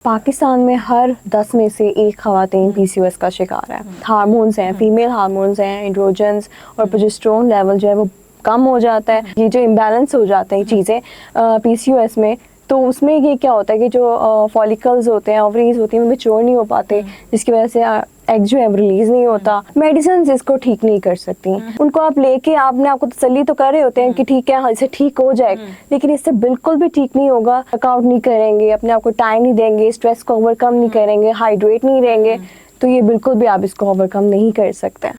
पाकिस्तान में हर 10 में से एक ख़वातीन पीसीओएस का शिकार है। हार्मोन्स हैं, फीमेल हार्मोन्स हैं, एंड्रोजन्स और प्रोजेस्टेरोन लेवल जो है वो कम हो जाता है। ये जो इम्बैलेंस हो जाते हैं चीज़ें पीसीओएस में, तो उसमें ये क्या होता है कि जो फॉलिकल्स होते हैं, ओवरीज होती हैं, वो मैच्योर नहीं हो पाते, जिसकी वजह से एग जो है रिलीज नहीं होता। मेडिसिन इसको ठीक नहीं कर सकती। उनको आप लेके आपने आपको तसल्ली तो कर रहे होते हैं कि ठीक है, हाँ, इससे ठीक हो जाएगा, लेकिन इससे बिल्कुल भी ठीक नहीं होगा। वर्कआउट नहीं करेंगे, अपने आप को टाइम नहीं देंगे, स्ट्रेस को ओवरकम नहीं करेंगे, हाइड्रेट नहीं रहेंगे, तो ये बिल्कुल भी आप इसको ओवरकम नहीं कर सकते।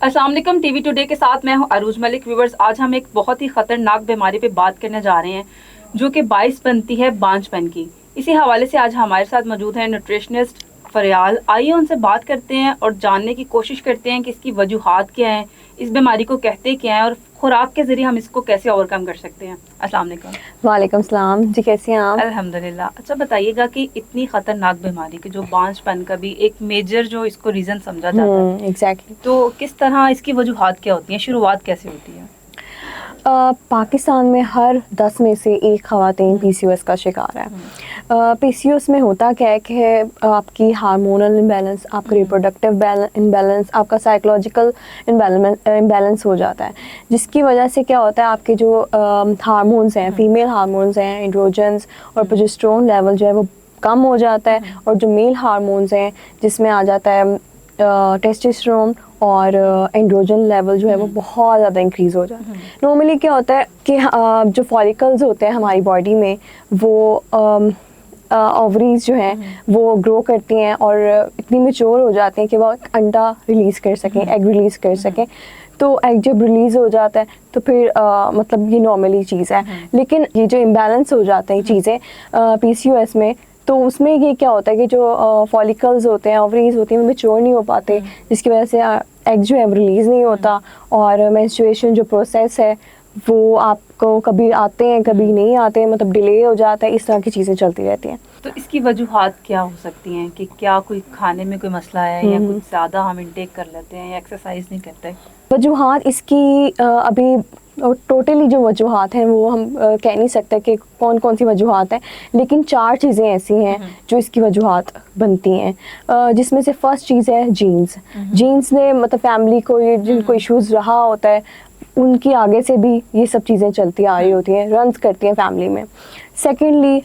अस्सलाम वालेकुम, टीवी टुडे के साथ मैं हूं अरूज मलिक। व्यूवर्स, आज हम एक बहुत ही खतरनाक बीमारी पे बात करने जा रहे हैं जो कि बाइस बनती है बांझपन की। इसी हवाले से आज हमारे साथ मौजूद है न्यूट्रिशनिस्ट फरियाल। आइए उनसे बात करते हैं और जानने की कोशिश करते हैं कि इसकी वजूहात क्या हैं, इस बीमारी को कहते क्या हैं और खुराक के जरिए हम इसको कैसे ओवरकम कर सकते हैं। अस्सलाम वालेकुम। वालेकुम सलाम जी, कैसे हैं आप? अल्हम्दुलिल्लाह। अच्छा बताइएगा कि इतनी खतरनाक बीमारी के जो बांझपन का भी एक मेजर जो इसको रीजन समझा जाता है, एग्जैक्टली, तो किस तरह इसकी वजूहात क्या होती हैं, शुरुआत कैसे होती है? पाकिस्तान में हर 10 में से एक ख़वातीन पीसीओएस का शिकार है। पीसीओएस में होता क्या है कि आपकी हार्मोनल इम्बैलेंस, आपका रिप्रोडक्टिव इम्बैलेंस, आपका साइकोलॉजिकल इम्बैलेंस हो जाता है, जिसकी वजह से क्या होता है, आपके जो हार्मोन्स हैं, फीमेल हार्मोन्स हैं, एंड्रोजन्स और प्रोजेस्टेरोन लेवल जो है वो कम हो जाता है, और जो मेल हार्मोन्स हैं जिसमें आ जाता है टेस्टोस्टेरोन और एंड्रोजन लेवल जो है वो बहुत ज़्यादा इंक्रीज़ हो जाता है। नॉर्मली क्या होता है कि जो फॉलिकल्स होते हैं हमारी बॉडी में, वो ओवरीज जो हैं वो ग्रो करती हैं और इतनी मैच्योर हो जाते हैं कि वो अंडा रिलीज़ कर सकें, एग रिलीज़ कर सकें। तो एग जब रिलीज़ हो जाता है तो फिर मतलब ये नॉर्मली चीज़ है। लेकिन ये जो इम्बैलेंस हो जाते हैं चीज़ें पीसीओएस में, तो उसमें ये क्या होता है कि जो फॉलिकल्स होते हैं, ओवरीज होती हैं, वो मैच्योर नहीं हो पाते, जिसकी वजह से एग जो है रिलीज़ नहीं होता, और मेंस्ट्रुएशन जो प्रोसेस है वो आपको कभी आते हैं कभी नहीं आते, मतलब डिले हो जाता है। इस तरह की चीज़ें चलती रहती हैं। तो इसकी वजूहात क्या हो सकती हैं कि क्या कोई खाने में कोई मसला है, या कुछ ज़्यादा हम इंटेक कर लेते हैं, या एक्सरसाइज नहीं करते? वजूहात इसकी अभी टोटली जो वजूहात हैं वो हम कह नहीं सकते कि कौन कौन सी वजूहात हैं, लेकिन 4 चीज़ें ऐसी हैं जो इसकी वजूहात बनती हैं, जिसमें से फर्स्ट चीज़ है जीन्स। जीन्स ने मतलब फैमिली को ये जिनको इश्यूज़ रहा होता है उनकी आगे से भी ये सब चीज़ें चलती आ रही होती हैं, रन्स करती हैं फैमिली में। सेकेंडली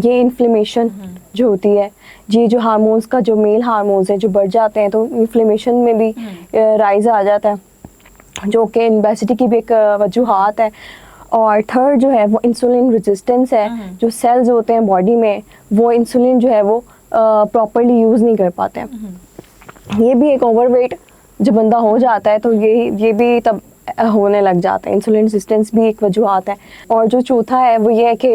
ये इन्फ्लेमेशन जो होती है, ये जो हार्मोन्स का जो मेल हार्मोन्स हैं जो बढ़ जाते हैं, तो इन्फ्लेमेशन में भी राइज आ जाता है, जो कि ओबेसिटी की भी एक वजूहात है। और थर्ड जो है वो इंसुलिन रेजिस्टेंस है। जो सेल्स होते हैं बॉडी में वो इंसुलिन जो है वो प्रॉपरली यूज़ नहीं कर पाते हैं। ये भी एक ओवरवेट जो बंदा हो जाता है तो ये भी तब होने लग जाता है। इंसुलिन रेजिस्टेंस भी एक वजूहात है। और जो चौथा है वो ये है कि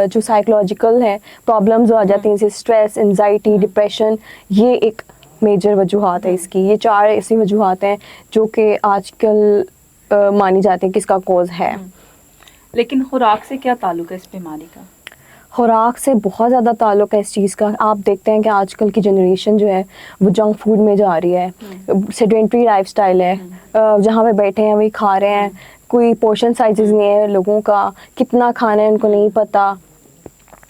जो साइकोलॉजिकल है प्रॉब्लम्स आ जाती हैं, जैसे स्ट्रेस, एंजाइटी, डिप्रेशन, ये एक मेजर वजूहात है इसकी। ये 4 ऐसी वजूहात हैं जो कि आजकल मानी जाती हैं कि इसका कॉज है। लेकिन खुराक से क्या ताल्लुक है इस बीमारी का? खुराक से बहुत ज़्यादा ताल्लुक़ है इस चीज़ का। आप देखते हैं कि आजकल की जनरेशन जो है वो जंक फूड में जा रही है, सेडेंट्री लाइफस्टाइल है, जहाँ पे बैठे हैं वही खा रहे हैं, कोई पोर्शन साइजेस नहीं है लोगों का, कितना खाना है उनको नहीं पता।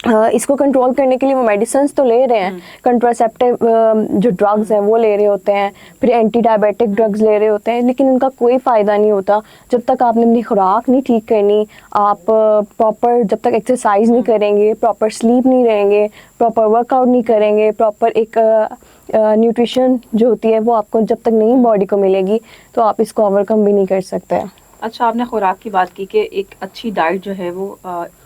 इसको कंट्रोल करने के लिए वो मेडिसिन्स तो ले रहे हैं, कंट्रासेप्टिव जो ड्रग्स हैं वो ले रहे होते हैं, फिर एंटी डायबिटिक ड्रग्स ले रहे होते हैं, लेकिन उनका कोई फ़ायदा नहीं होता जब तक आपने अपनी खुराक नहीं ठीक करनी। आप प्रॉपर जब तक एक्सरसाइज नहीं करेंगे, प्रॉपर स्लीप नहीं रहेंगे, प्रॉपर वर्कआउट नहीं करेंगे, प्रॉपर एक न्यूट्रिशन जो होती है वो आपको जब तक नहीं बॉडी को मिलेगी, तो आप इसको ओवरकम भी नहीं कर सकते। अच्छा, आपने खुराक की बात की कि एक अच्छी डाइट जो है वो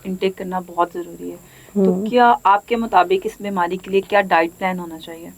इंटेक करना बहुत ज़रूरी है, तो क्या आपके मुताबिक इस बीमारी के लिए क्या डाइट प्लान होना चाहिए?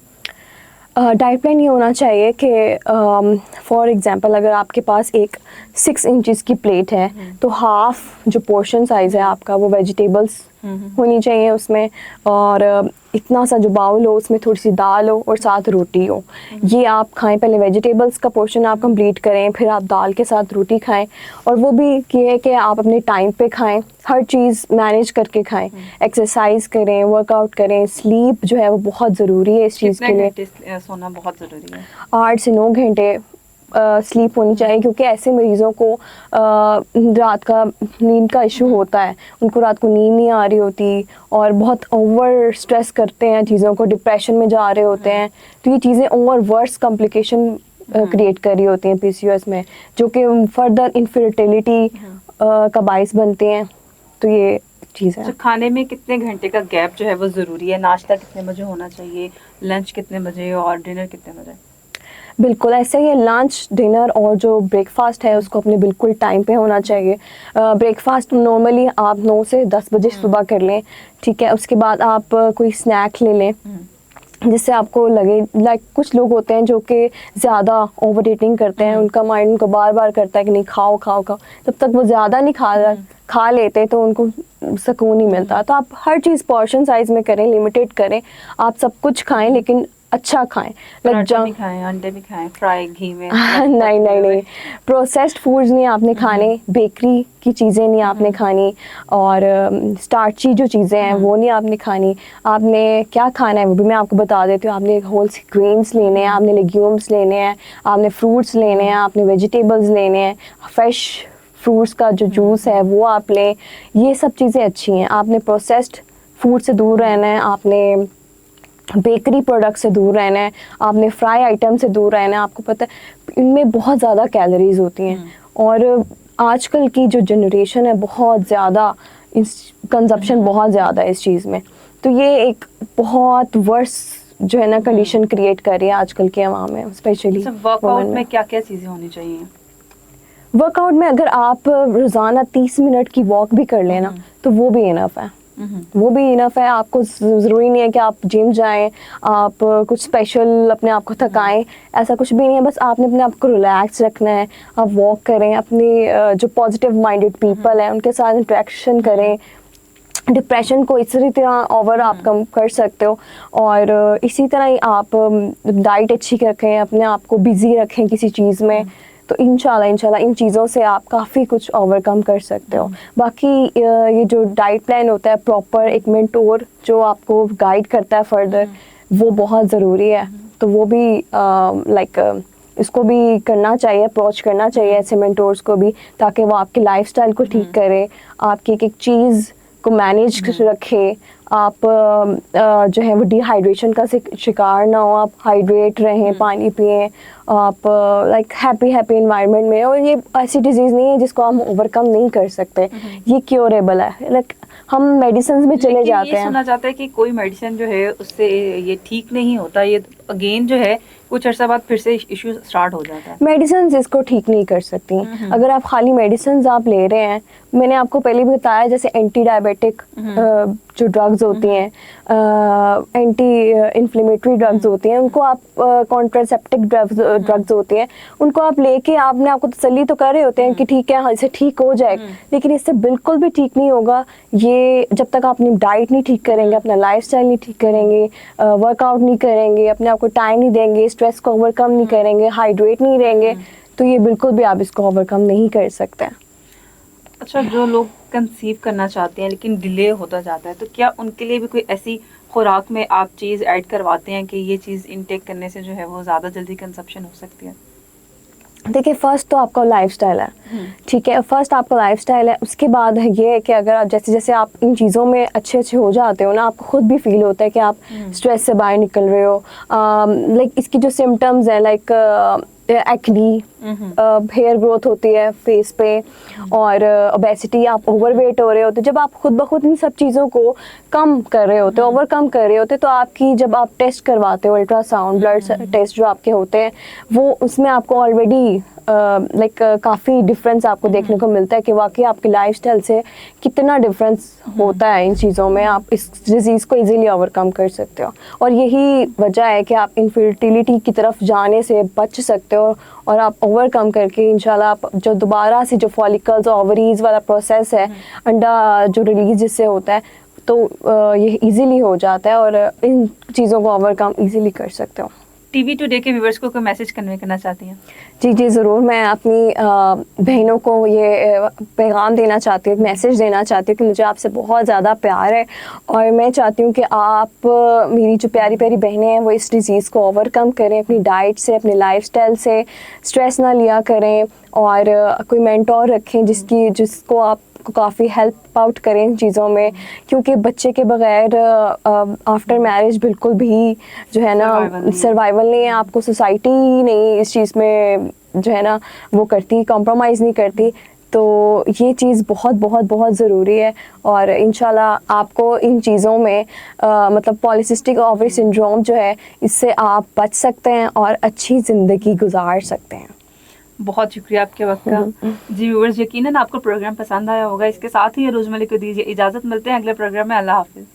डाइट प्लान ये होना चाहिए कि फॉर एग्ज़ाम्पल अगर आपके पास एक 6 इंचज़ की प्लेट है तो हाफ जो पोर्शन साइज़ है आपका वो वेजिटेबल्स होनी चाहिए उसमें, और इतना सा जो बाउल हो उसमें थोड़ी सी दाल हो और साथ रोटी हो। ये आप खाएं, पहले वेजिटेबल्स का पोर्शन आप कंप्लीट करें, फिर आप दाल के साथ रोटी खाएं, और वो भी ये है कि आप अपने टाइम पे खाएं, हर चीज़ मैनेज करके खाएं, एक्सरसाइज करें, वर्कआउट करें, स्लीप जो है वो बहुत ज़रूरी है इस चीज़ के लिए। सोना बहुत ज़रूरी है? 8 से 9 घंटे स्लीप होनी चाहिए, क्योंकि ऐसे मरीज़ों को रात का नींद का इशू होता है, उनको रात को नींद नहीं आ रही होती और बहुत ओवर स्ट्रेस करते हैं चीज़ों को, डिप्रेशन में जा रहे होते हैं, तो ये चीज़ें ओवर वर्स कॉम्प्लिकेशन क्रिएट कर रही होती हैं PCOS में, जो कि फर्दर इनफर्टिलिटी का बाइस बनते हैं। तो ये चीज़ है। अच्छा, खाने में कितने घंटे का गैप जो है वो ज़रूरी है? नाश्ता कितने बजे होना चाहिए, लंच कितने बजे और डिनर कितने बजे? बिल्कुल ऐसा ही है, लंच डिनर और जो ब्रेकफास्ट है उसको अपने बिल्कुल टाइम पे होना चाहिए। ब्रेकफास्ट नॉर्मली आप 9 से 10 बजे सुबह कर लें, ठीक है। उसके बाद आप कोई स्नैक ले लें जिससे आपको लगे, लाइक कुछ लोग होते हैं जो कि ज़्यादा ओवर ईटिंग करते हैं, उनका माइंड उनको बार बार करता है कि नहीं खाओ खाओ खाओ, तब तक वो ज़्यादा नहीं खा लेते तो उनको सुकून नहीं मिलता। तो आप हर चीज़ पोर्शन साइज़ में करें, लिमिटेड करें, आप सब कुछ खाएं लेकिन अच्छा खाएं। पराठा भी खाएं, अंडे भी खाएं, फ्राई घी में नहीं नहीं नहीं, प्रोसेस्ड फूड्स नहीं आपने खाने, बेकरी की चीज़ें नहीं आपने खानी, और स्टार्ची जो चीज़ें हैं वो नहीं आपने खानी। आपने क्या खाना है वो भी मैं आपको बता देती हूँ। आपने होल ग्रेन्स लेने हैं, आपने लेग्यूम्स लेने हैं, आपने फ्रूट्स लेने हैं, आपने वेजिटेबल्स लेने हैं, फ्रेश फ्रूट्स का जो जूस है वो आप लें। ये सब चीज़ें अच्छी हैं। आपने प्रोसेस्ड फूड से दूर रहना है, आपने बेकरी प्रोडक्ट से दूर रहना है, आपने फ्राई आइटम से दूर रहना है। आपको पता है इनमें बहुत ज़्यादा कैलोरीज होती हैं, और आजकल की जो जनरेशन है बहुत ज़्यादा इस कंजप्शन बहुत ज़्यादा है इस चीज़ में। तो ये एक बहुत वर्स जो है ना कंडीशन क्रिएट कर रही है आजकल के अवाम में, स्पेशली वर्कआउट में क्या क्या चीज़ें होनी चाहिए? वर्कआउट में अगर आप रोज़ाना 30 मिनट की वॉक भी कर लेना तो वो भी इनफ है, वो भी इनफ है। आपको ज़रूरी नहीं है कि आप जिम जाएं, आप कुछ स्पेशल अपने आप को थकाएं, ऐसा कुछ भी नहीं है। बस आपने अपने आप को रिलैक्स रखना है, आप वॉक करें, अपनी जो पॉजिटिव माइंडेड पीपल हैं उनके साथ इंटरेक्शन करें। डिप्रेशन को इसी तरह ओवर आप कम कर सकते हो, और इसी तरह ही आप डाइट अच्छी रखें, अपने आप को बिज़ी रखें किसी चीज़ में, तो इंशाल्लाह इन चीज़ों से आप काफ़ी कुछ ओवरकम कर सकते हो। बाकी ये जो डाइट प्लान होता है प्रॉपर, एक मेंटोर जो आपको गाइड करता है फर्दर, वो बहुत ज़रूरी है। तो वो भी इसको भी करना चाहिए, अप्रोच करना चाहिए ऐसे मेंटोर्स को भी, ताकि वो आपके लाइफस्टाइल को ठीक करे, आपकी एक एक चीज़ को मैनेज रखे, आप जो है वो डिहाइड्रेशन का शिकार ना हो, आप हाइड्रेट रहें, पानी पिएं, आप लाइक हैप्पी एनवायरनमेंट में। और ये ऐसी डिजीज़ नहीं है जिसको हम ओवरकम नहीं कर सकते, ये क्योरेबल है। लाइक हम मेडिसिन में चले जाते हैं, सुना जाता है कि कोई मेडिसिन जो है उससे ये ठीक नहीं होता, ये अगेन जो है कुछ अर्सा बाद फिर से इश्यू स्टार्ट हो जाता है। मेडिसिन इसको ठीक नहीं कर सकती। अगर आप खाली मेडिसिन आप ले रहे हैं, मैंने आपको पहले भी बताया जैसे एंटी डायबिटिक जो ड्रग्स होती हैं, एंटी इन्फ्लेमेटरी ड्रग्स होती हैं, उनको आप कॉन्ट्रासेप्टिव ड्रग्स होती हैं, उनको आप लेके आपने आपको तसल्ली तो कर रहे होते हैं कि ठीक है इससे ठीक हो जाएगा, लेकिन इससे बिल्कुल भी ठीक नहीं होगा। ये जब तक आप अपनी डाइट नहीं ठीक करेंगे, अपना लाइफस्टाइल नहीं ठीक करेंगे, वर्कआउट नहीं करेंगे, अपने आप को टाइम नहीं देंगे, स्ट्रेस को ओवरकम नहीं करेंगे, हाइड्रेट नहीं रहेंगे, तो ये बिल्कुल भी आप इसको ओवरकम नहीं कर सकते। अच्छा, जो लोग कंसीव करना चाहते हैं लेकिन डिले होता जाता है, तो क्या उनके लिए भी कोई ऐसी खुराक में आप चीज़ ऐड करवाते हैं कि ये चीज़ इनटेक करने से जो है वो ज़्यादा जल्दी कंसेप्शन हो सकती है? देखिए, फर्स्ट तो आपका लाइफस्टाइल है, ठीक है, फर्स्ट आपका लाइफस्टाइल है। उसके बाद ये है कि अगर आप जैसे जैसे आप इन चीज़ों में अच्छे हो जाते हो ना, आपको खुद भी फील होता है कि आप स्ट्रेस से बाहर निकल रहे हो। लाइक इसकी जो सिम्टम्स हैं, लाइक एक्नी, हेयर ग्रोथ होती है फेस पे, और ओबेसिटी, आप ओवरवेट हो रहे होते, जब आप खुद ब खुद इन सब चीज़ों को कम कर रहे होते, ओवरकम कर रहे होते, तो आपकी जब आप टेस्ट करवाते हो, अल्ट्रासाउंड ब्लड टेस्ट जो आपके होते हैं, वो उसमें आपको ऑलरेडी काफ़ी डिफरेंस आपको देखने को मिलता है कि वाकई आपकी लाइफस्टाइल से कितना डिफरेंस होता है इन चीज़ों में। आप इस डिज़ीज़ को इजीली ओवरकम कर सकते हो, और यही वजह है कि आप इनफर्टिलिटी की तरफ जाने से बच सकते हो, और आप ओवरकम करके इंशाल्लाह आप जो दोबारा से जो फॉलिकल्स ओवरीज वाला प्रोसेस है, अंडा जो रिलीज जिससे होता है, तो ये इजीली हो जाता है, और इन चीज़ों को ओवरकम इजीली कर सकते हो। टीवी टुडे के व्यूवर्स को कोई मैसेज कन्वे करना चाहती हैं? जी जी ज़रूर, मैं अपनी बहनों को ये पैगाम देना चाहती हूँ, एक मैसेज देना चाहती हूँ कि मुझे आपसे बहुत ज़्यादा प्यार है और मैं चाहती हूँ कि आप मेरी जो प्यारी प्यारी बहनें हैं वो इस डिज़ीज़ को ओवरकम करें, अपनी डाइट से, अपने लाइफस्टाइल से, स्ट्रेस ना लिया करें और कोई मेंटोर रखें जिसको आप को काफ़ी हेल्प आउट करें इन चीज़ों में, क्योंकि बच्चे के बगैर आफ्टर मैरिज बिल्कुल भी जो है ना सर्वाइवल नहीं है। आपको सोसाइटी नहीं इस चीज़ में जो है ना वो करती, कॉम्प्रोमाइज़ नहीं करती। तो ये चीज़ बहुत बहुत बहुत ज़रूरी है और इंशाल्लाह आपको इन चीज़ों में मतलब पॉलीसिस्टिक ओवरी सिंड्रोम जो है इससे आप बच सकते हैं और अच्छी ज़िंदगी गुजार सकते हैं। बहुत शुक्रिया आपके वक्त का। जी व्यूअर्स, यकीनन आपको प्रोग्राम पसंद आया होगा। इसके साथ ही अरूज मलिक को दीजिए इजाज़त, मिलते हैं अगले प्रोग्राम में। अल्लाह हाफिज़।